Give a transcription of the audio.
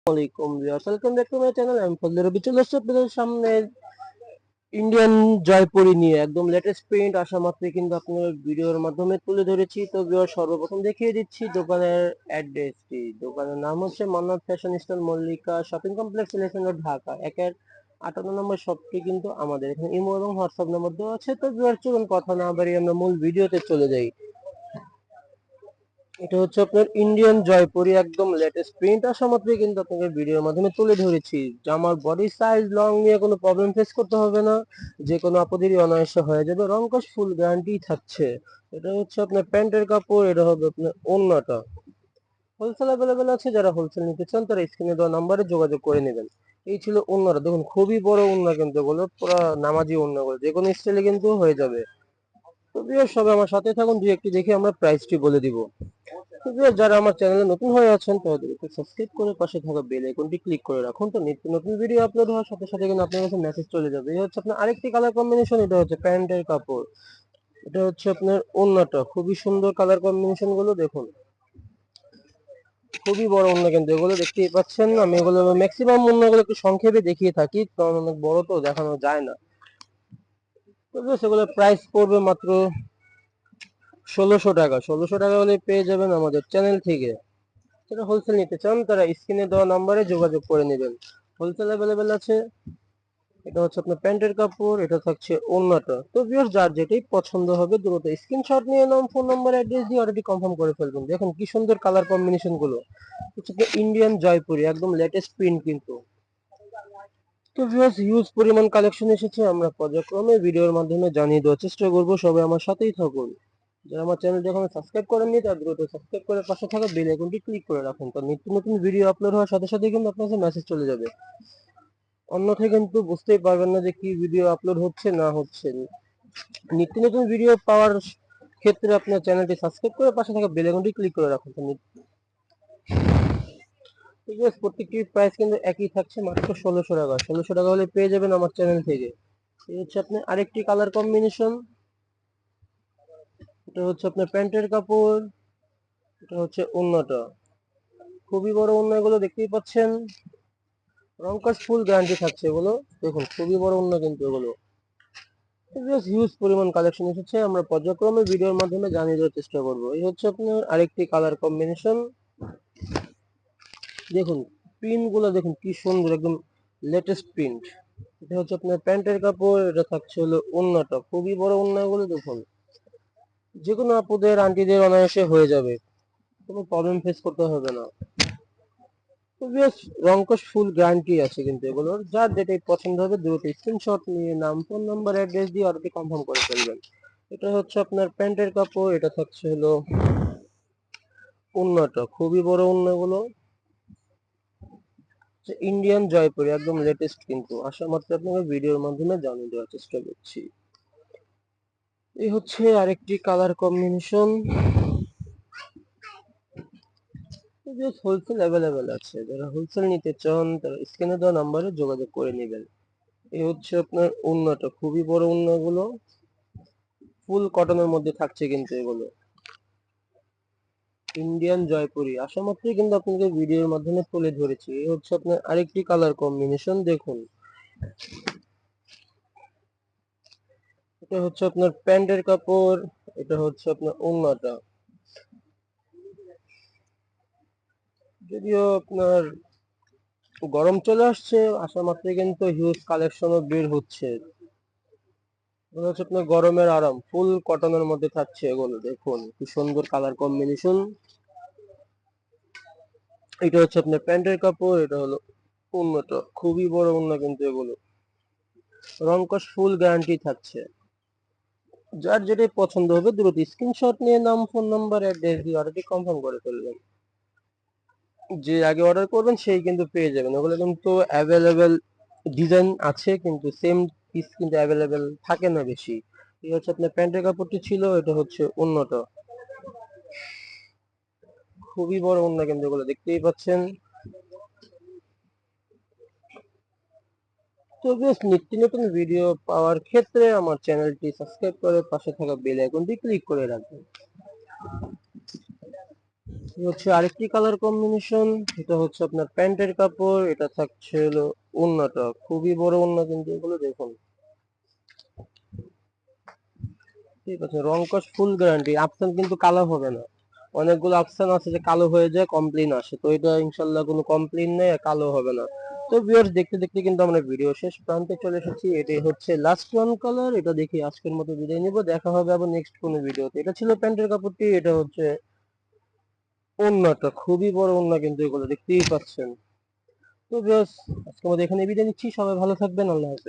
আসসালামাইকুম viewers, welcome back to my channel. আমি ফজলে রবি চলে এসেছি আপনাদের সামনে ইন্ডিয়ান জয়পুরি নিয়ে। একদম লেটেস্ট প্রিন্ট আসা মাত্রই কিন্তু আপনাদের ভিডিওর মাধ্যমে তুলে ধরেছি। তো ভিউয়ার্স, সর্বপ্রথম দেখিয়ে দিচ্ছি দোকানের অ্যাড্রেসটি। দোকানের নাম হচ্ছে Mannat fashion store, Mallika shopping complex, elephant road, Dhaka. 58 নম্বর শপটি কিন্তু আমাদের এখানে ইমো এবং হোয়াটসঅ্যাপ নাম্বার দেওয়া আছে। তো ভিউয়ার্স, চলুন কথা না বাড়িয়ে আমরা মূল ভিডিওতে চলে যাই। এটা হচ্ছে আপনার ইন্ডিয়ান জয়পুরি, একদম লেটেস্ট প্রিন্ট আসা মাত্রই কিন্তু আপনাকে ভিডিওর মাধ্যমে তুলে ধরেছি। জামার বডি সাইজ লং নিয়ে কোনো প্রবলেম ফেস করতে হবে না, যে কোনো আপদেরই অনায়াসে হয়ে যাবে। রং কস ফুল গ্যারান্টি থাকছে। এটা হচ্ছে আপনার প্যান্টের কাপড়, এটা হবে আপনার ওড়নাটা। হোলসেল অ্যাভেলেবেল আছে, যারা হোলসেল নিতে চান তারা স্ক্রিনে দেওয়া নাম্বারে যোগাযোগ করে নেবেন। এই ছিল ওড়নাটা, দেখুন খুবই বড় ওড়না কিন্তু এগুলো, পুরো নামাজি ওড়নাগুলো, যে কোনো স্টাইলে কিন্তু হয়ে যাবে। তো ভিউয়ার্স, সবাই আমার সাথে থাকুন, দুই একটি দেখে আমরা প্রাইসটি বলে দিব। যারা আমার চ্যানেলে নতুন হয়ে আছেন তাদের একটু সাবস্ক্রাইব করে পাশে থাকা বেল আইকনটি ক্লিক করে রাখুন। তো নিত্য নতুন ভিডিও আপলোড হওয়ার সাথে সাথে কিন্তু আপনার কাছে মেসেজ চলে যাবে। এই হচ্ছে আপনার আরেকটি কালার কম্বিনেশন, এটা হচ্ছে প্যান্টের কাপড়, এটা হচ্ছে আপনার ওড়নাটা। খুবই সুন্দর কালার কম্বিনেশন গুলো দেখুন, খুবই বড় ওড়না কিন্তু এগুলো দেখতেই পাচ্ছেন। আমি এগুলো ম্যাক্সিমাম ওড়নাগুলো একটু সংক্ষেপে দেখিয়ে থাকি, কারণ অনেক বড় তো দেখানো যায় না। তো সেগুলো প্রাইস পড়বে মাত্র 1600 টাকা। 1600 টাকা হলে পেয়ে যাবেন আমাদের চ্যানেল থেকে। যারা হোলসেল নিতে চান তারা স্ক্রিনে দেওয়া নম্বরে যোগাযোগ করে নেবেন। হোলসেল অ্যাভেলেবেল আছে। এটা হচ্ছে আপনার প্যান্টের কাপড়, এটা থাকছে ওড়নাটা। তো ভিউয়ার্স, যার যেটাই পছন্দ হবে দ্রুত স্ক্রিনশট নিয়ে নাম, ফোন নাম্বার, অ্যাড্রেস দিয়ে অলরেডি কনফার্ম করে ফেলবেন। দেখুন কি সুন্দর কালার কম্বিনেশন গুলো, হচ্ছে ইন্ডিয়ান জয়পুরি, একদম লেটেস্ট প্রিন্ট কিন্তু। তো ভিউয়ার্স, হিউজ পরিমাণ কালেকশন এসেছে, আমরা পর্যায়ক্রমে ভিডিওর মাধ্যমে জানিয়ে দেওয়ার চেষ্টা করব। সবাই আমার সাথেই থাকুন। যারা আমার চ্যানেলটি এখনো সাবস্ক্রাইব করেননি তারা দ্রুত সাবস্ক্রাইব করে পাশে থাকা বেল আইকনটি ক্লিক করে রাখুন। তো নিত্য নতুন ভিডিও আপলোড হওয়ার সাথে সাথে কিন্তু আপনার কাছে মেসেজ চলে যাবে, অন্যথায় কিন্তু বুঝতেই পারবেন না যে কি ভিডিও আপলোড হচ্ছে না হচ্ছে। নিত্য নতুন ভিডিও পাওয়ার ক্ষেত্রে আপনার চ্যানেলটি সাবস্ক্রাইব করে পাশে থাকা বেল আইকনটি ক্লিক করে রাখুন। তো ঠিক আছে, প্রত্যেকটির প্রাইস কিন্তু একই থাকছে, মাত্র 1600 টাকা। 1600 টাকা হলে পেয়ে যাবেন আমার চ্যানেল থেকে। এই হচ্ছে আপনার আরেকটি কালার কম্বিনেশন, এটা হচ্ছে আপনার প্যান্টের কাপড়, এটা হচ্ছে ওড়নাটা। খুবই বড় ওড়না, এগুলো দেখতেই পাচ্ছেন। রং কস ফুল গ্যারান্টি থাকছে এগুলো। দেখুন খুবই বড় ওড়না কিন্তু এগুলো। হিউজ পরিমাণ কালেকশন এসেছে, আমরা পর্যায়ক্রমে ভিডিওর মাধ্যমে জানিয়ে দেওয়ার চেষ্টা করব। এই হচ্ছে আপনার আরেকটি কালার কম্বিনেশন। দেখুন প্রিন্ট গুলো দেখুন কি সুন্দর, একদম লেটেস্ট প্রিন্ট। এটা হচ্ছে আপনার প্যান্টের কাপড়, এটা থাকছে হলো ওড়নাটা। খুবই বড় ওড়না গুলো দেখুন, যে কোনো আপুদের আন্টিদের অনায়াসে হয়ে যাবে, কোনো প্রবলেম ফেস করতে হবে না। রংকশ ফুল গ্যারান্টি আছে কিন্তু এগুলোর। যার যেটাই পছন্দ হবে দ্রুত স্ক্রিনশট নিয়ে নাম, ফোন নাম্বার, অ্যাড্রেস দিয়ে অর্ডারটি কনফার্ম করে ফেলবেন। এটা হচ্ছে আপনার প্যান্টের কাপড়, এটা থাকছে হলো ওড়নাটা। খুবই বড় ওড়নাগুলো, ইন্ডিয়ান জয়পুরি, একদম লেটেস্ট কিন্তু। আশা মাত্র আপনাকে ভিডিওর মাধ্যমে জানিয়ে দেওয়ার চেষ্টা করছি। এই হচ্ছে আরেকটি কালার কম্বিনেশন। হোলসেল অ্যাভেলেবেল আছে, যারা হোলসেল নিতে চান তারা স্ক্রিনে দেওয়া নাম্বারে যোগাযোগ করে নেবেন। এই হচ্ছে আপনার ওড়নাটা, খুবই বড় ওড়নাগুলো, ফুল কটনের মধ্যে থাকছে কিন্তু এগুলো। ইন্ডিয়ান জয়পুরি আশা মাত্রই কিন্তু আপনাদের ভিডিওর মাধ্যমে তুলে ধরেছি। এই হচ্ছে আপনার আরেকটি কালার কম্বিনেশন, দেখুন এটা হচ্ছে আপনার প্যান্টের কাপড়, এটা হচ্ছে আপনার ওড়নাটা। যদিও আপনার গরম চলে আসছে, আশা মাত্রই কিন্তু হিউজ কালেকশনও বের হচ্ছে। এটা হচ্ছে আপনার গরমের আরাম, ফুল কটনের মধ্যে থাকছে এগুলো। দেখুন কি সুন্দর কালার কম্বিনেশন। এটা হচ্ছে আপনার প্যান্টের কাপড়, এটা হলো ওড়নাটা। খুবই বড় ওড়না কিন্তু এগুলো, রংকশ ফুল গ্যারান্টি থাকছে। যার যেটাই পছন্দ হবে দ্রুত স্ক্রিনশট নিয়ে নাম, ফোন নাম্বার, অ্যাড্রেস দিয়ে অর্ডারটি কনফার্ম করে ফেলবেন। যে আগে অর্ডার করবেন সেই কিন্তু পেয়ে যাবেন। ওগুলো কিন্তু অ্যাভেলেবেল ডিজাইন আছে, কিন্তু সেম পিস কিন্তু অ্যাভেলেবেল থাকে না বেশি। এই হচ্ছে আপনার প্যান্টের কাপড়টি ছিল, এটা হচ্ছে ওড়নাটা। খুবই বড় ওড়না কিন্তু এগুলো, দেখতেই পাচ্ছেন। তো বেশ, নিত্য নতুন ভিডিও পাওয়ার ক্ষেত্রে আমার চ্যানেলটি সাবস্ক্রাইব করে পাশে থাকা বেল আইকনটি ক্লিক করে রাখবেন। হচ্ছে আরেকটি কালার কম্বিনেশন, এটা হচ্ছে আপনার প্যান্টের কাপড়, এটা থাকছে হলো ওড়নাটা, খুবই বড় ওড়না কিন্তু এগুলো দেখুন, ঠিক আছে। রং কস ফুল গ্যারান্টি, আপসান কিন্তু কালো হবে না। অনেকগুলো আপসান আছে যে কালো হয়ে যায়, কমপ্লেন আসে, তো এটা ইনশাল্লাহ কোনো কমপ্লেন নেই, কালো হবে না। তো ভিউয়ার্স, দেখতে দেখতে কিন্তু আমরা ভিডিও শেষ প্রান্তে চলে এসেছি। এটাই হচ্ছে লাস্ট ওয়ান কালার। এটা দেখি আজকের মতো বিদায় নিব, দেখা হবে আবার নেক্সট কোনো ভিডিওতে। এটা ছিল প্যান্টের কাপড়টি, এটা হচ্ছে ওড়নাটা, খুবই বড় ওড়না কিন্তু এগুলো দেখতেই পাচ্ছেন। তো ভিউয়ার্স, আজকের মতো এখানে বিদায় নিচ্ছি, সবাই ভালো থাকবেন, আল্লাহ হাফেজ।